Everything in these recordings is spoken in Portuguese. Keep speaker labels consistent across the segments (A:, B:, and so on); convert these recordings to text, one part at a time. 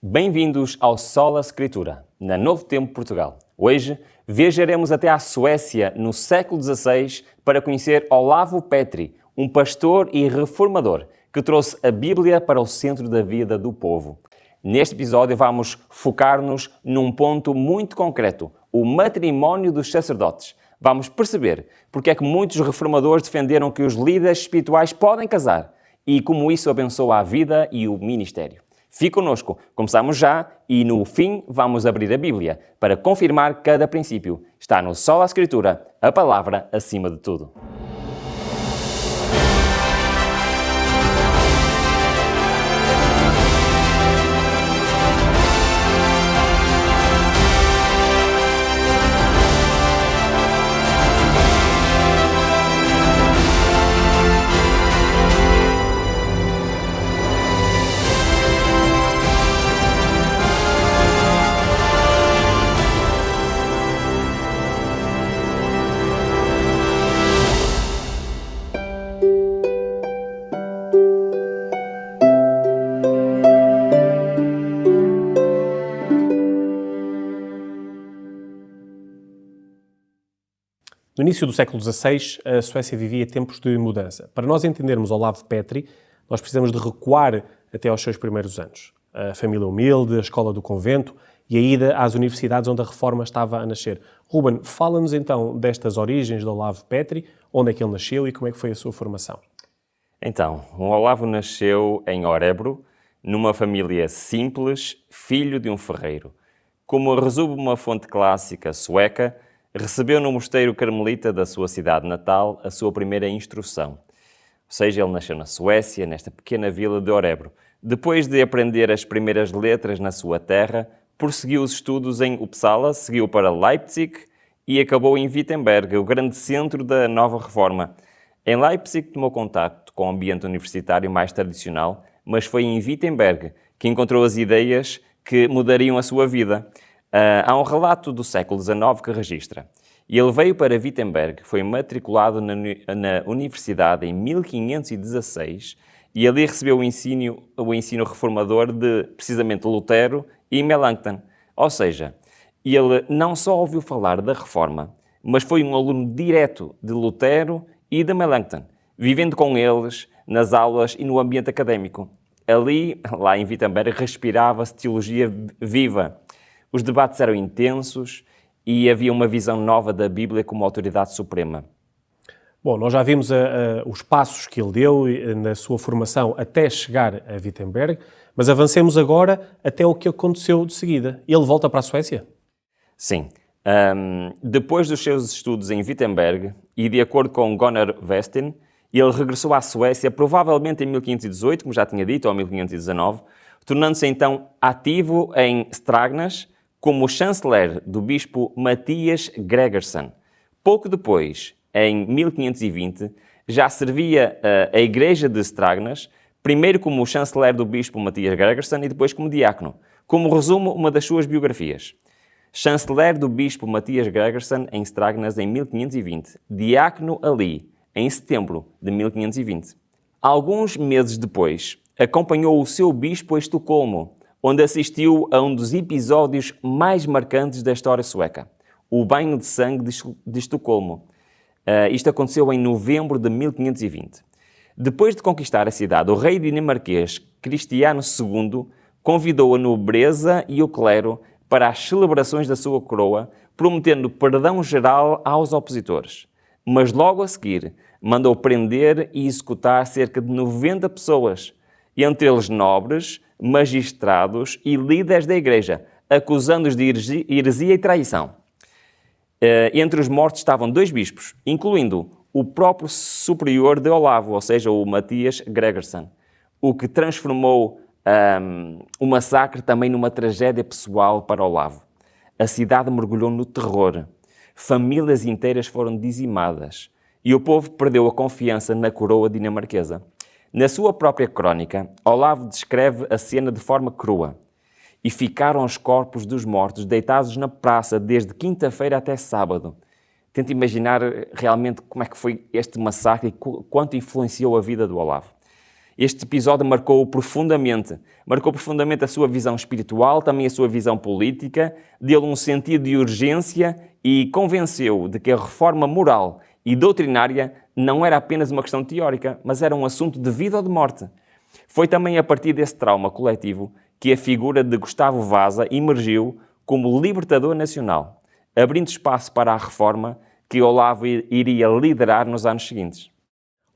A: Bem-vindos ao Sola Escritura, na Novo Tempo Portugal. Hoje viajaremos até à Suécia, no século XVI, para conhecer Olavo Petri, um pastor e reformador que trouxe a Bíblia para o centro da vida do povo. Neste episódio vamos focar-nos num ponto muito concreto, o matrimónio dos sacerdotes. Vamos perceber porque é que muitos reformadores defenderam que os líderes espirituais podem casar e como isso abençoa a vida e o ministério. Fique connosco, começamos já e no fim vamos abrir a Bíblia para confirmar cada princípio. Está no Sola Escritura, a palavra acima de tudo.
B: No início do século XVI, a Suécia vivia tempos de mudança. Para nós entendermos Olavo Petri, nós precisamos de recuar até aos seus primeiros anos. A família humilde, a escola do convento e a ida às universidades onde a reforma estava a nascer. Ruben, fala-nos então destas origens de Olavo Petri, onde é que ele nasceu e como é que foi a sua formação.
A: Então, o Olavo nasceu em Örebro, numa família simples, filho de um ferreiro. Como resume uma fonte clássica sueca, recebeu no mosteiro carmelita da sua cidade natal a sua primeira instrução. Ou seja, ele nasceu na Suécia, nesta pequena vila de Örebro. Depois de aprender as primeiras letras na sua terra, prosseguiu os estudos em Uppsala, seguiu para Leipzig e acabou em Wittenberg, o grande centro da nova reforma. Em Leipzig tomou contacto com o ambiente universitário mais tradicional, mas foi em Wittenberg que encontrou as ideias que mudariam a sua vida. Há um relato do século XIX que registra. Ele veio para Wittenberg, foi matriculado na universidade em 1516 e ali recebeu o ensino reformador de, precisamente, Lutero e Melanchthon. Ou seja, ele não só ouviu falar da reforma, mas foi um aluno direto de Lutero e de Melanchthon, vivendo com eles nas aulas e no ambiente académico. Ali, lá em Wittenberg, respirava-se teologia viva. Os debates eram intensos e havia uma visão nova da Bíblia como autoridade suprema.
B: Bom, nós já vimos os passos que ele deu na sua formação até chegar a Wittenberg, mas avancemos agora até o que aconteceu de seguida. Ele volta para a Suécia?
A: Sim. Depois dos seus estudos em Wittenberg, e de acordo com Gunnar Westin, ele regressou à Suécia provavelmente em 1518, como já tinha dito, ou 1519, tornando-se então ativo em Strängnäs, como chanceler do bispo Mattias Gregerson. Pouco depois, em 1520, já servia a igreja de Strängnäs, primeiro como chanceler do bispo Mattias Gregerson e depois como diácono. Como resumo uma das suas biografias. Chanceler do bispo Mattias Gregerson em Strängnäs em 1520, diácono ali em setembro de 1520. Alguns meses depois, acompanhou o seu bispo a Estocolmo, onde assistiu a um dos episódios mais marcantes da história sueca, o banho de sangue de Estocolmo. Isto aconteceu em novembro de 1520. Depois de conquistar a cidade, o rei dinamarquês Cristiano II convidou a nobreza e o clero para as celebrações da sua coroa, prometendo perdão geral aos opositores. Mas logo a seguir, mandou prender e executar cerca de 90 pessoas, entre eles nobres, magistrados e líderes da igreja, acusando-os de heresia e traição. Entre os mortos estavam 2 bispos, incluindo o próprio superior de Olavo, ou seja, o Mattias Gregerson, o que transformou o massacre também numa tragédia pessoal para Olavo. A cidade mergulhou no terror, famílias inteiras foram dizimadas e o povo perdeu a confiança na coroa dinamarquesa. Na sua própria crónica, Olavo descreve a cena de forma crua. E ficaram os corpos dos mortos deitados na praça desde quinta-feira até sábado. Tenta imaginar realmente como é que foi este massacre e quanto influenciou a vida do Olavo. Este episódio marcou profundamente a sua visão espiritual, também a sua visão política, deu-lhe um sentido de urgência e convenceu de que a reforma moral e doutrinária não era apenas uma questão teórica, mas era um assunto de vida ou de morte. Foi também a partir desse trauma coletivo que a figura de Gustavo Vasa emergiu como libertador nacional, abrindo espaço para a reforma que Olavo iria liderar nos anos seguintes.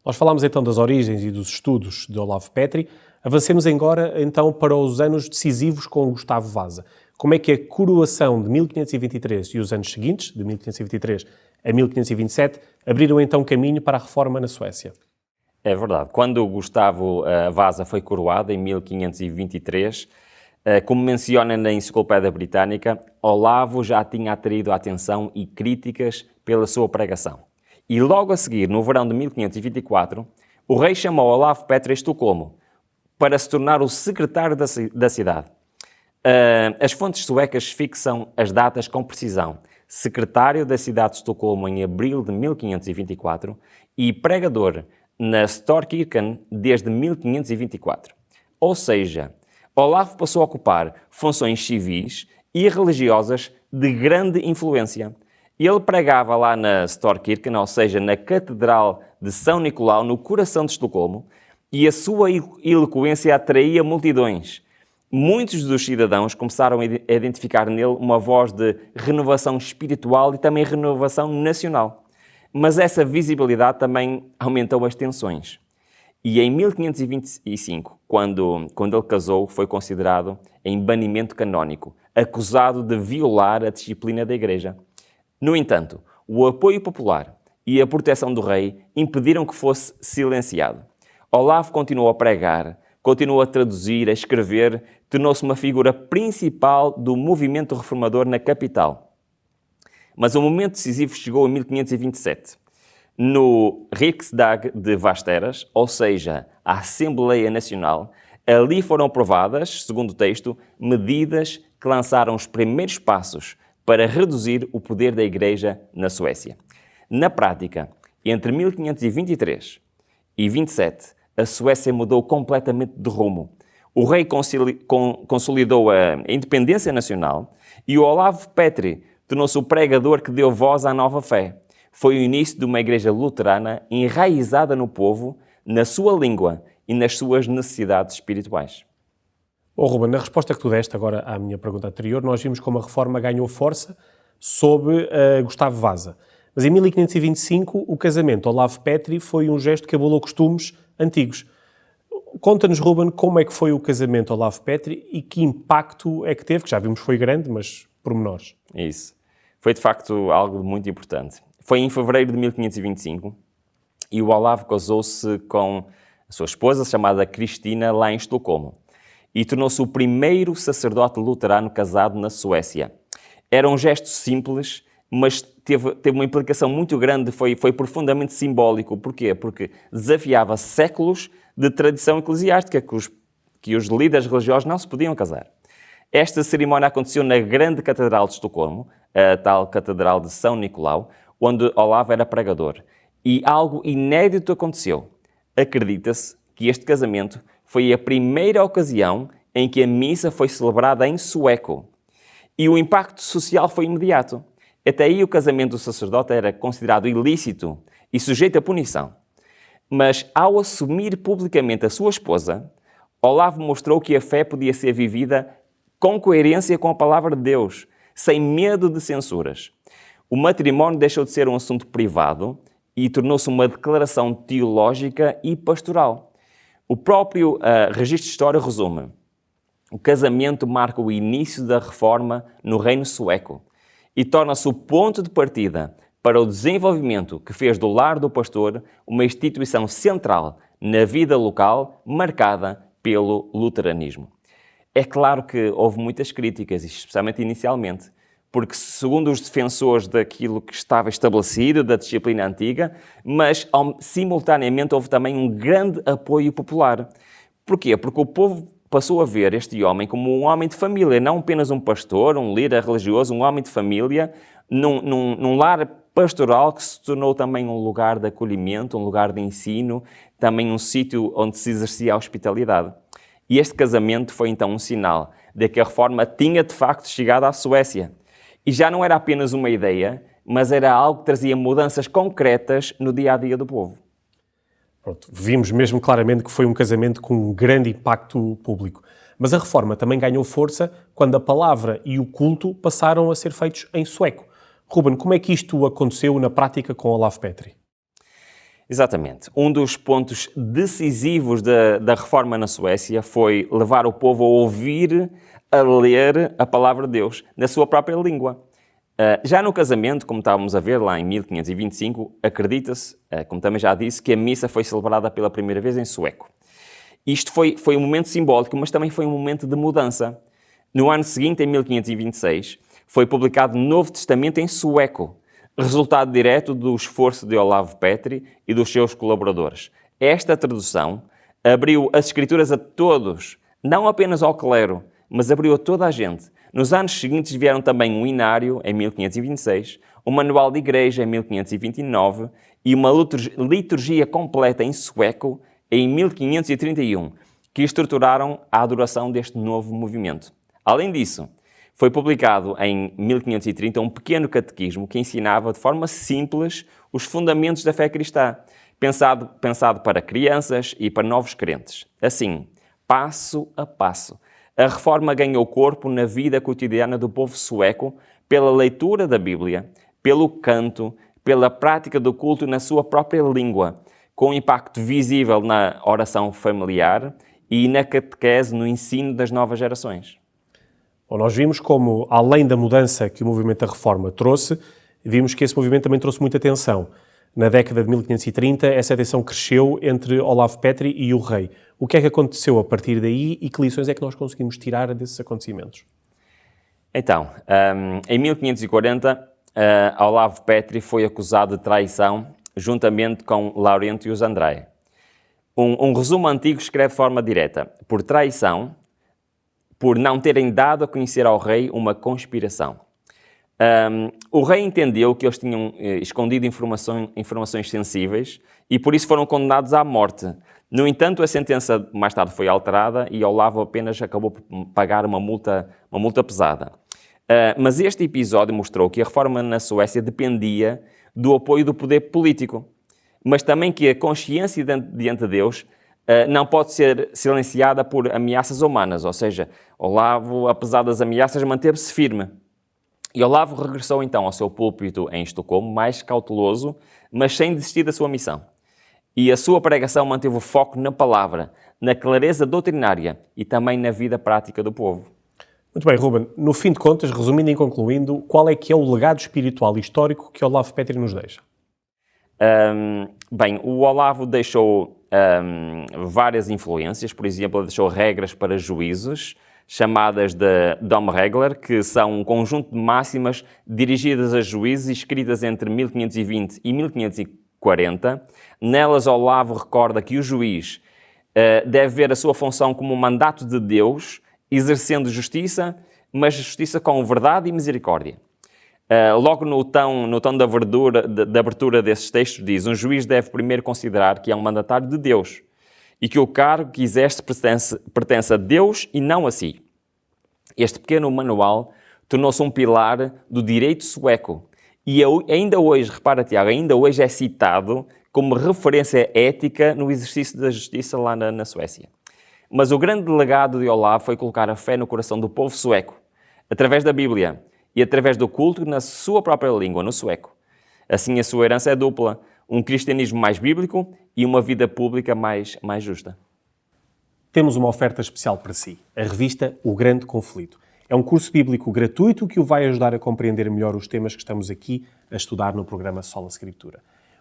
B: Nós falámos então das origens e dos estudos de Olavo Petri. Avancemos agora então para os anos decisivos com Gustavo Vasa. Como é que a coroação de 1523 e os anos seguintes, de 1523 a 1527, abriram então caminho para a reforma na Suécia?
A: É verdade. Quando Gustavo Vasa foi coroado, em 1523, como menciona na Enciclopédia Britânica, Olavo já tinha atraído a atenção e críticas pela sua pregação. E logo a seguir, no verão de 1524, o rei chamou Olavo Petri a Estocolmo para se tornar o secretário da cidade. As fontes suecas fixam as datas com precisão. Secretário da cidade de Estocolmo em abril de 1524 e pregador na Storkirken desde 1524. Ou seja, Olavo passou a ocupar funções civis e religiosas de grande influência. Ele pregava lá na Storkirken, ou seja, na Catedral de São Nicolau, no coração de Estocolmo, e a sua eloquência atraía multidões. Muitos dos cidadãos começaram a identificar nele uma voz de renovação espiritual e também renovação nacional. Mas essa visibilidade também aumentou as tensões. E em 1525, quando ele casou, foi considerado em banimento canónico, acusado de violar a disciplina da Igreja. No entanto, o apoio popular e a proteção do rei impediram que fosse silenciado. Olavo continuou a pregar, continuou a traduzir, a escrever, tornou-se uma figura principal do movimento reformador na capital. Mas o momento decisivo chegou em 1527. No Riksdag de Västerås, ou seja, a Assembleia Nacional, ali foram aprovadas, segundo o texto, medidas que lançaram os primeiros passos para reduzir o poder da Igreja na Suécia. Na prática, entre 1523 e 27, a Suécia mudou completamente de rumo. O rei consolidou a independência nacional e o Olavo Petri tornou-se o pregador que deu voz à nova fé. Foi o início de uma igreja luterana enraizada no povo, na sua língua e nas suas necessidades espirituais.
B: Ruben, na resposta que tu deste agora à minha pergunta anterior, nós vimos como a reforma ganhou força sob Gustavo Vasa. Mas em 1525, o casamento Olavo Petri foi um gesto que abolou costumes antigos. Conta-nos, Ruben, como é que foi o casamento Olavo Petri e que impacto é que teve, que já vimos foi grande, mas pormenores.
A: Isso. Foi, de facto, algo muito importante. Foi em fevereiro de 1525 e o Olavo casou-se com a sua esposa, chamada Cristina, lá em Estocolmo. E tornou-se o primeiro sacerdote luterano casado na Suécia. Era um gesto simples, mas teve uma implicação muito grande, foi profundamente simbólico. Porquê? Porque desafiava séculos de tradição eclesiástica que os líderes religiosos não se podiam casar. Esta cerimónia aconteceu na grande Catedral de Estocolmo, a tal Catedral de São Nicolau, onde Olavo era pregador. E algo inédito aconteceu. Acredita-se que este casamento foi a primeira ocasião em que a missa foi celebrada em sueco. E o impacto social foi imediato. Até aí o casamento do sacerdote era considerado ilícito e sujeito a punição. Mas ao assumir publicamente a sua esposa, Olavo mostrou que a fé podia ser vivida com coerência com a palavra de Deus, sem medo de censuras. O matrimónio deixou de ser um assunto privado e tornou-se uma declaração teológica e pastoral. O próprio registro de história resume: o casamento marca o início da reforma no reino sueco e torna-se o ponto de partida para o desenvolvimento que fez do lar do pastor uma instituição central na vida local marcada pelo luteranismo. É claro que houve muitas críticas, especialmente inicialmente, porque segundo os defensores daquilo que estava estabelecido, da disciplina antiga, mas simultaneamente houve também um grande apoio popular. Porquê? Porque o povo passou a ver este homem como um homem de família, não apenas um pastor, um líder religioso, um homem de família, num lar pastoral que se tornou também um lugar de acolhimento, um lugar de ensino, também um sítio onde se exercia a hospitalidade. E este casamento foi então um sinal de que a reforma tinha de facto chegado à Suécia. E já não era apenas uma ideia, mas era algo que trazia mudanças concretas no dia-a-dia do povo.
B: Pronto, vimos mesmo claramente que foi um casamento com um grande impacto público. Mas a reforma também ganhou força quando a palavra e o culto passaram a ser feitos em sueco. Ruben, como é que isto aconteceu na prática com Olav Petri?
A: Exatamente. Um dos pontos decisivos da reforma na Suécia foi levar o povo a ouvir, a ler a palavra de Deus na sua própria língua. Já no casamento, como estávamos a ver lá em 1525, acredita-se, como também já disse, que a missa foi celebrada pela primeira vez em sueco. Isto foi um momento simbólico, mas também foi um momento de mudança. No ano seguinte, em 1526, foi publicado o Novo Testamento em sueco, resultado direto do esforço de Olav Petri e dos seus colaboradores. Esta tradução abriu as Escrituras a todos, não apenas ao clero, mas abriu a toda a gente. Nos anos seguintes vieram também um inário, em 1526, um manual de igreja, em 1529, e uma liturgia completa em sueco, em 1531, que estruturaram a adoração deste novo movimento. Além disso, foi publicado em 1530 um pequeno catequismo que ensinava de forma simples os fundamentos da fé cristã, pensado para crianças e para novos crentes. Assim, passo a passo, a reforma ganhou corpo na vida cotidiana do povo sueco pela leitura da Bíblia, pelo canto, pela prática do culto na sua própria língua, com impacto visível na oração familiar e na catequese, no ensino das novas gerações.
B: Bom, nós vimos como, além da mudança que o movimento da reforma trouxe, vimos que esse movimento também trouxe muita tensão. Na década de 1530, essa tensão cresceu entre Olav Petri e o rei. O que é que aconteceu a partir daí e que lições é que nós conseguimos tirar desses acontecimentos?
A: Então, em 1540, Olav Petri foi acusado de traição juntamente com Laurentius Andrae. Um resumo antigo escreve de forma direta: por traição, por não terem dado a conhecer ao rei uma conspiração. O rei entendeu que eles tinham escondido informações sensíveis e por isso foram condenados à morte. No entanto, a sentença mais tarde foi alterada e Olavo apenas acabou por pagar uma multa pesada. Mas este episódio mostrou que a reforma na Suécia dependia do apoio do poder político, mas também que a consciência diante de Deus não pode ser silenciada por ameaças humanas, ou seja, Olavo, apesar das ameaças, manteve-se firme. E Olavo regressou então ao seu púlpito em Estocolmo, mais cauteloso, mas sem desistir da sua missão. E a sua pregação manteve o foco na palavra, na clareza doutrinária e também na vida prática do povo.
B: Muito bem, Ruben. No fim de contas, resumindo e concluindo, qual é que é o legado espiritual e histórico que Olav Petri nos deixa?
A: Bem, o Olavo deixou várias influências. Por exemplo, ele deixou regras para juízos, chamadas de domregler, que são um conjunto de máximas dirigidas a juízes escritas entre 1520 e 1540. Nelas, Olavo recorda que o juiz deve ver a sua função como um mandato de Deus, exercendo justiça, mas justiça com verdade e misericórdia. Logo no tom da abertura desses textos diz: um juiz deve primeiro considerar que é um mandatário de Deus e que o cargo que exerce pertence a Deus e não a si. Este pequeno manual tornou-se um pilar do direito sueco e ainda hoje, repara Tiago, ainda hoje é citado como referência ética no exercício da justiça lá na Suécia. Mas o grande legado de Olav foi colocar a fé no coração do povo sueco, através da Bíblia e através do culto na sua própria língua, no sueco. Assim, a sua herança é dupla: um cristianismo mais bíblico e uma vida pública mais justa.
B: Temos uma oferta especial para si, a revista O Grande Conflito. É um curso bíblico gratuito que o vai ajudar a compreender melhor os temas que estamos aqui a estudar no programa Sola Escritura.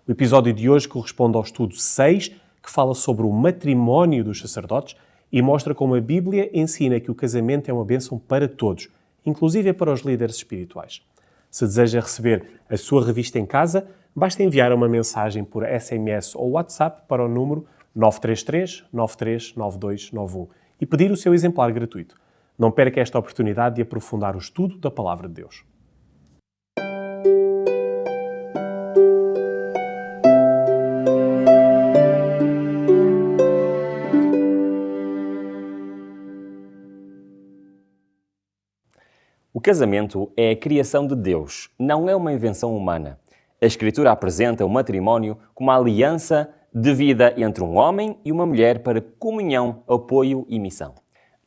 B: O episódio de hoje corresponde ao estudo 6, que fala sobre o matrimónio dos sacerdotes e mostra como a Bíblia ensina que o casamento é uma bênção para todos, inclusive para os líderes espirituais. Se deseja receber a sua revista em casa, basta enviar uma mensagem por SMS ou WhatsApp para o número 933 939291 e pedir o seu exemplar gratuito. Não perca esta oportunidade de aprofundar o estudo da Palavra de Deus.
A: O casamento é a criação de Deus, não é uma invenção humana. A Escritura apresenta o matrimónio como uma aliança de vida entre um homem e uma mulher para comunhão, apoio e missão.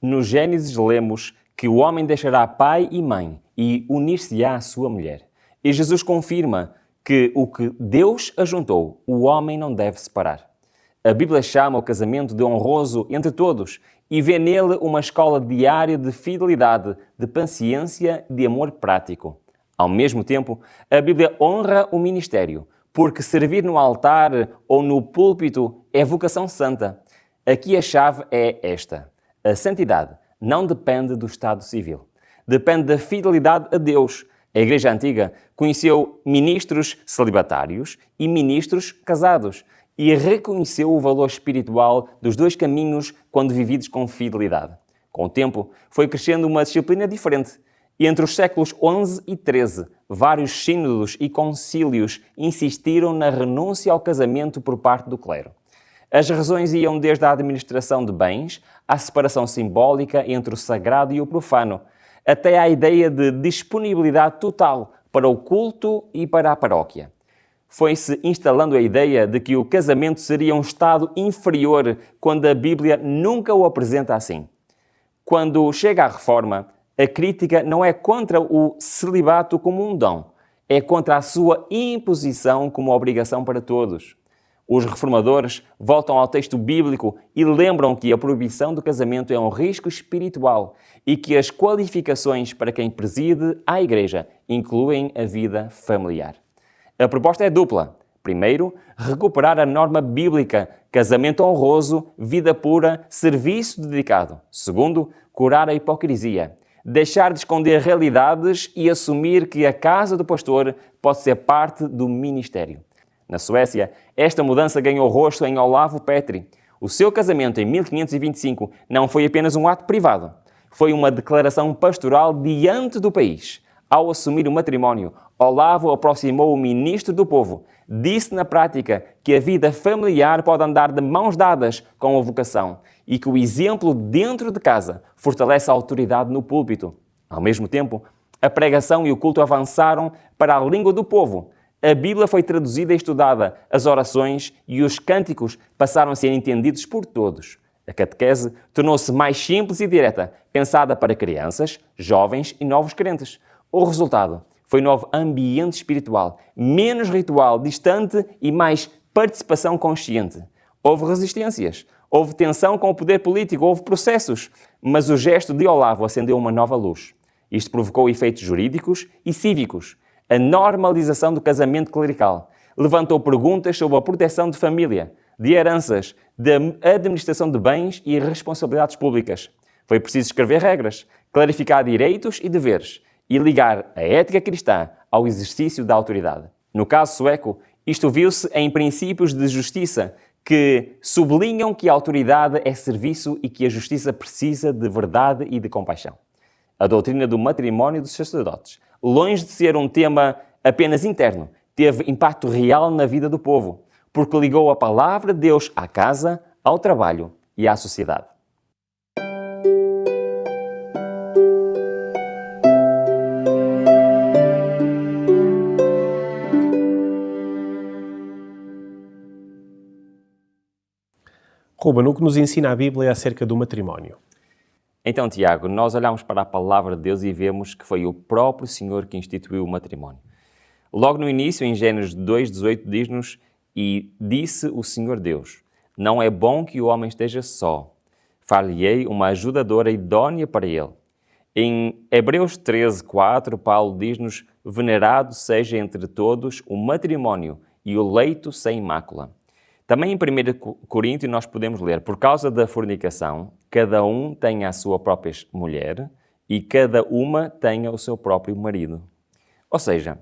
A: No Gênesis lemos que o homem deixará pai e mãe e unir-se-á à sua mulher. E Jesus confirma que o que Deus ajuntou, o homem não deve separar. A Bíblia chama o casamento de honroso entre todos e vê nele uma escola diária de fidelidade, de paciência, de amor prático. Ao mesmo tempo, a Bíblia honra o ministério, porque servir no altar ou no púlpito é vocação santa. Aqui a chave é esta: a santidade não depende do estado civil, depende da fidelidade a Deus. A Igreja Antiga conheceu ministros celibatários e ministros casados e reconheceu o valor espiritual dos dois caminhos quando vividos com fidelidade. Com o tempo, foi crescendo uma disciplina diferente. E entre os séculos XI e XIII, vários sínodos e concílios insistiram na renúncia ao casamento por parte do clero. As razões iam desde a administração de bens à separação simbólica entre o sagrado e o profano, até à ideia de disponibilidade total para o culto e para a paróquia. Foi-se instalando a ideia de que o casamento seria um estado inferior, quando a Bíblia nunca o apresenta assim. Quando chega a Reforma, a crítica não é contra o celibato como um dom, é contra a sua imposição como obrigação para todos. Os reformadores voltam ao texto bíblico e lembram que a proibição do casamento é um risco espiritual e que as qualificações para quem preside a Igreja incluem a vida familiar. A proposta é dupla. Primeiro, recuperar a norma bíblica, casamento honroso, vida pura, serviço dedicado. Segundo, curar a hipocrisia, deixar de esconder realidades e assumir que a casa do pastor pode ser parte do ministério. Na Suécia, esta mudança ganhou rosto em Olavo Petri. O seu casamento em 1525 não foi apenas um ato privado, foi uma declaração pastoral diante do país. Ao assumir o matrimónio, Olavo aproximou o ministro do povo. Disse na prática que a vida familiar pode andar de mãos dadas com a vocação e que o exemplo dentro de casa fortalece a autoridade no púlpito. Ao mesmo tempo, a pregação e o culto avançaram para a língua do povo. A Bíblia foi traduzida e estudada, as orações e os cânticos passaram a ser entendidos por todos. A catequese tornou-se mais simples e direta, pensada para crianças, jovens e novos crentes. O resultado foi um novo ambiente espiritual, menos ritual, distante e mais participação consciente. Houve resistências, houve tensão com o poder político, houve processos, mas o gesto de Olavo acendeu uma nova luz. Isto provocou efeitos jurídicos e cívicos. A normalização do casamento clerical levantou perguntas sobre a proteção de família, de heranças, de administração de bens e responsabilidades públicas. Foi preciso escrever regras, clarificar direitos e deveres e ligar a ética cristã ao exercício da autoridade. No caso sueco, isto viu-se em princípios de justiça que sublinham que a autoridade é serviço e que a justiça precisa de verdade e de compaixão. A doutrina do matrimónio dos sacerdotes, longe de ser um tema apenas interno, teve impacto real na vida do povo, porque ligou a palavra de Deus à casa, ao trabalho e à sociedade.
B: Ruben, o que nos ensina a Bíblia acerca do matrimónio?
A: Então, Tiago, nós olhamos para a palavra de Deus e vemos que foi o próprio Senhor que instituiu o matrimónio. Logo no início, em Gênesis 2:18, diz-nos: "E disse o Senhor Deus, não é bom que o homem esteja só. Far-lhe-ei uma ajudadora idónea para ele." Em Hebreus 13:4, Paulo diz-nos: "Venerado seja entre todos o matrimónio e o leito sem mácula." Também em 1 Coríntios nós podemos ler: "Por causa da fornicação, cada um tenha a sua própria mulher e cada uma tenha o seu próprio marido." Ou seja,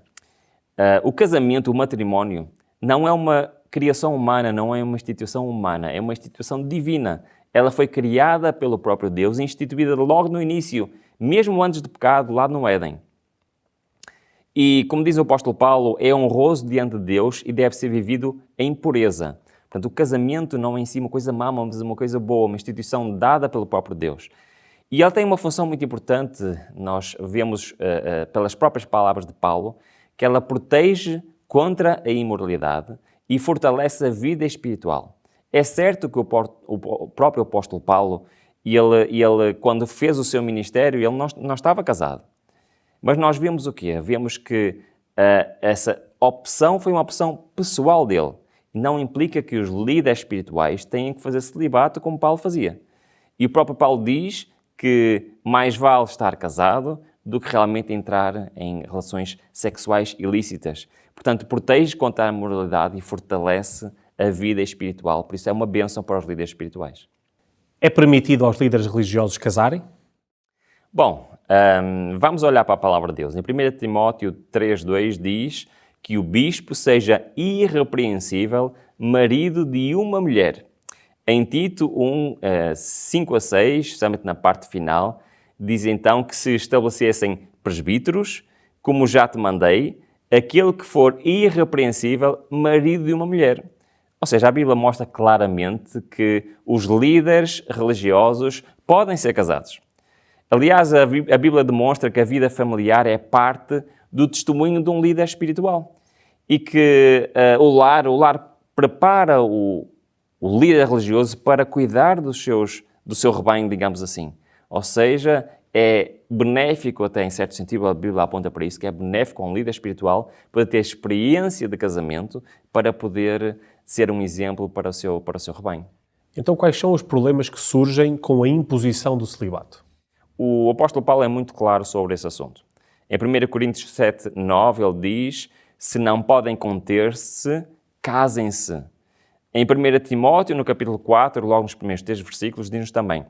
A: o casamento, o matrimónio, não é uma criação humana, não é uma instituição humana, é uma instituição divina. Ela foi criada pelo próprio Deus e instituída logo no início, mesmo antes do pecado, lá no Éden. E, como diz o apóstolo Paulo, é honroso diante de Deus e deve ser vivido em pureza. Portanto, o casamento não é em si uma coisa má, mas uma coisa boa, uma instituição dada pelo próprio Deus. E ele tem uma função muito importante, nós vemos pelas próprias palavras de Paulo, que ela protege contra a imoralidade e fortalece a vida espiritual. É certo que o próprio apóstolo Paulo, ele, quando fez o seu ministério, ele não estava casado. Mas nós vemos o quê? Vemos que essa opção foi uma opção pessoal dele. Não implica que os líderes espirituais tenham que fazer celibato como Paulo fazia. E o próprio Paulo diz que mais vale estar casado do que realmente entrar em relações sexuais ilícitas. Portanto, protege contra a moralidade e fortalece a vida espiritual. Por isso é uma bênção para os líderes espirituais.
B: É permitido aos líderes religiosos casarem?
A: Bom, vamos olhar para a palavra de Deus. Em 1 Timóteo 3,2 diz que o bispo seja irrepreensível, marido de uma mulher. Em Tito 1, 5-6, especialmente na parte final, diz então que se estabelecessem presbíteros, como já te mandei, aquele que for irrepreensível, marido de uma mulher. Ou seja, a Bíblia mostra claramente que os líderes religiosos podem ser casados. Aliás, a Bíblia demonstra que a vida familiar é parte do testemunho de um líder espiritual e que o lar prepara o líder religioso para cuidar do seu rebanho, digamos assim. Ou seja, é benéfico, até em certo sentido, a Bíblia aponta para isso, que é benéfico a um líder espiritual para ter experiência de casamento, para poder ser um exemplo para o seu rebanho.
B: Então, quais são os problemas que surgem com a imposição do celibato?
A: O apóstolo Paulo é muito claro sobre esse assunto. Em 1 Coríntios 7:9, ele diz: se não podem conter-se, casem-se. Em 1 Timóteo, no capítulo 4, logo nos primeiros 3 versículos, diz-nos também: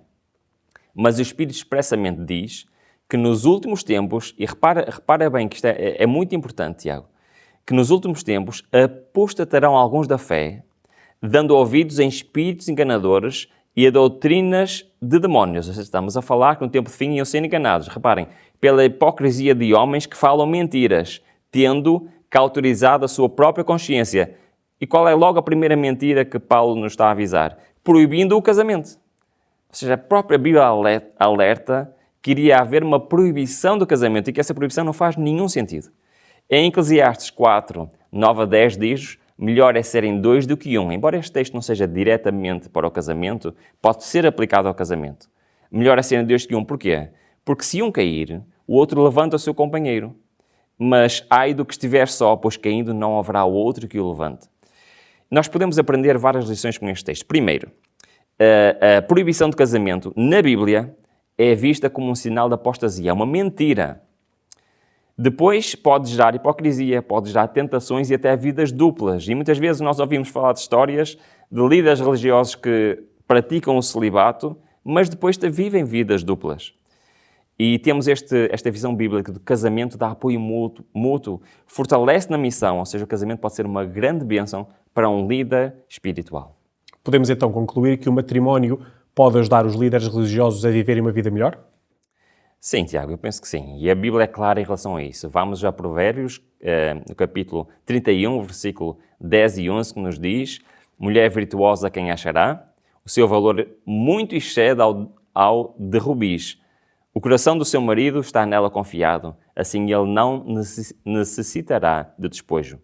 A: mas o Espírito expressamente diz que nos últimos tempos, e repara bem que isto é muito importante, Tiago, que nos últimos tempos apostatarão alguns da fé, dando ouvidos em espíritos enganadores e a doutrinas de demónios. Ou seja, estamos a falar que no tempo de fim iam ser enganados. Reparem, pela hipocrisia de homens que falam mentiras, tendo cauterizado a sua própria consciência. E qual é logo a primeira mentira que Paulo nos está a avisar? Proibindo o casamento. Ou seja, a própria Bíblia alerta que iria haver uma proibição do casamento e que essa proibição não faz nenhum sentido. Em Eclesiastes 4, 9-10 diz: melhor é serem 2 do que 1. Embora este texto não seja diretamente para o casamento, pode ser aplicado ao casamento. Melhor é serem 2 do que 1. Porquê? Porque se um cair, o outro levanta o seu companheiro. Mas ai do que estiver só, pois caindo não haverá outro que o levante. Nós podemos aprender várias lições com este texto. Primeiro, a proibição de casamento na Bíblia é vista como um sinal de apostasia, é uma mentira. Depois pode gerar hipocrisia, pode gerar tentações e até vidas duplas. E muitas vezes nós ouvimos falar de histórias de líderes religiosos que praticam o celibato, mas depois vivem vidas duplas. E temos esta visão bíblica do casamento dá apoio mútuo, fortalece na missão, ou seja, o casamento pode ser uma grande bênção para um líder espiritual.
B: Podemos então concluir que o matrimónio pode ajudar os líderes religiosos a viverem uma vida melhor?
A: Sim, Tiago, eu penso que sim. E a Bíblia é clara em relação a isso. Vamos a Provérbios, no capítulo 31, versículo 10 e 11, que nos diz: mulher virtuosa quem achará, o seu valor muito excede ao de rubis. O coração do seu marido está nela confiado, assim ele não necessitará de despojo.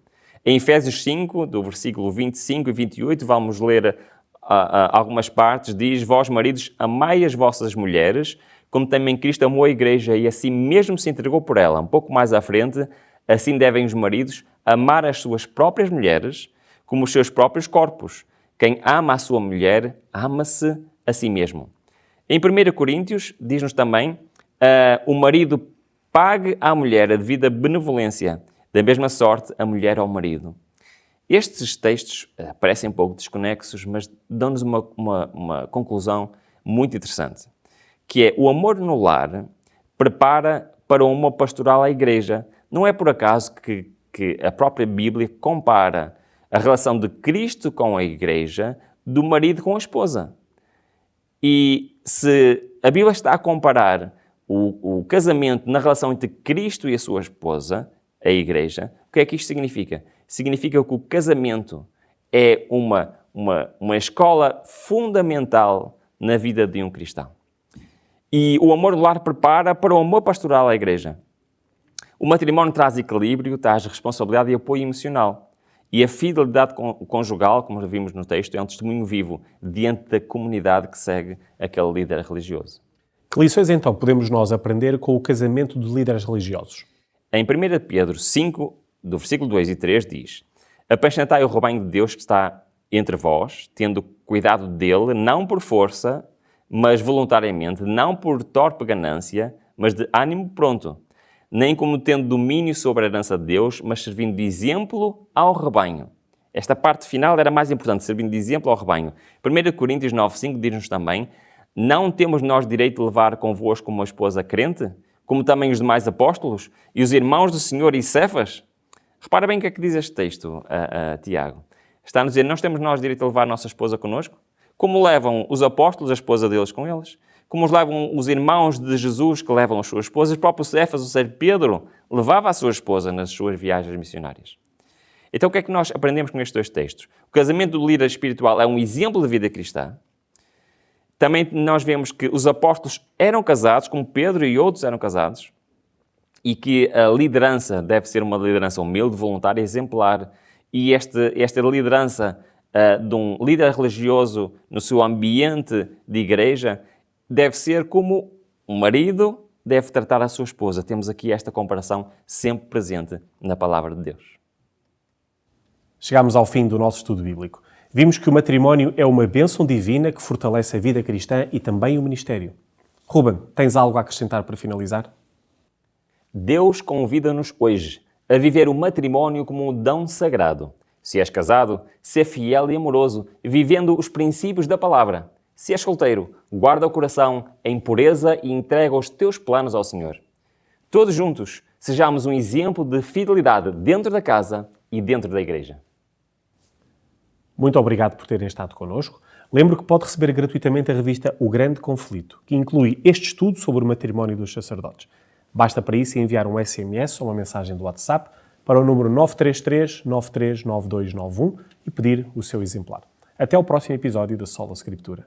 A: Em Efésios 5, do versículo 25 e 28, vamos ler algumas partes, diz: vós maridos, amai as vossas mulheres, como também Cristo amou a igreja e assim mesmo se entregou por ela. Um pouco mais à frente, assim devem os maridos amar as suas próprias mulheres como os seus próprios corpos. Quem ama a sua mulher, ama-se a si mesmo. Em 1 Coríntios, diz-nos também: o marido pague à mulher a devida benevolência, da mesma sorte a mulher ao marido. Estes textos parecem um pouco desconexos, mas dão-nos uma conclusão muito interessante, que é: o amor no lar prepara para uma pastoral à igreja. Não é por acaso que a própria Bíblia compara a relação de Cristo com a igreja do marido com a esposa. E se a Bíblia está a comparar o casamento na relação entre Cristo e a sua esposa, a igreja, o que é que isto significa? Significa que o casamento é uma escola fundamental na vida de um cristão. E o amor do lar prepara para o amor pastoral à igreja. O matrimónio traz equilíbrio, traz responsabilidade e apoio emocional. E a fidelidade conjugal, como vimos no texto, é um testemunho vivo diante da comunidade que segue aquele líder religioso.
B: Que lições então podemos nós aprender com o casamento de líderes religiosos?
A: Em 1 Pedro 5, do versículo 2 e 3, diz: apacentai o rebanho de Deus que está entre vós, tendo cuidado dele, não por força, mas voluntariamente, não por torpe ganância, mas de ânimo pronto, nem como tendo domínio sobre a herança de Deus, mas servindo de exemplo ao rebanho. Esta parte final era mais importante, servindo de exemplo ao rebanho. 1 Coríntios 9,5 diz-nos também: não temos nós direito de levar convosco uma esposa crente, como também os demais apóstolos, e os irmãos do Senhor e Cefas? Repara bem o que é que diz este texto, Tiago. Está a dizer, não temos nós direito de levar a nossa esposa connosco? Como levam os apóstolos a esposa deles com eles? Como os levam os irmãos de Jesus que levam as suas esposas? O próprio Cefas, ou seja, Pedro, levava a sua esposa nas suas viagens missionárias. Então o que é que nós aprendemos com estes dois textos? O casamento do líder espiritual é um exemplo de vida cristã. Também nós vemos que os apóstolos eram casados, como Pedro e outros eram casados, e que a liderança deve ser uma liderança humilde, voluntária, exemplar. E esta liderança de um líder religioso no seu ambiente de igreja deve ser como um marido deve tratar a sua esposa. Temos aqui esta comparação sempre presente na palavra de Deus.
B: Chegamos ao fim do nosso estudo bíblico. Vimos que o matrimónio é uma bênção divina que fortalece a vida cristã e também o ministério. Ruben, tens algo a acrescentar para finalizar?
A: Deus convida-nos hoje a viver o matrimónio como um dom sagrado. Se és casado, ser fiel e amoroso, vivendo os princípios da palavra. Se és solteiro, guarda o coração em pureza e entrega os teus planos ao Senhor. Todos juntos, sejamos um exemplo de fidelidade dentro da casa e dentro da igreja.
B: Muito obrigado por terem estado connosco. Lembro que pode receber gratuitamente a revista O Grande Conflito, que inclui este estudo sobre o matrimónio dos sacerdotes. Basta para isso enviar um SMS ou uma mensagem do WhatsApp para o número 933 939291 e pedir o seu exemplar. Até ao próximo episódio da Sola Escritura.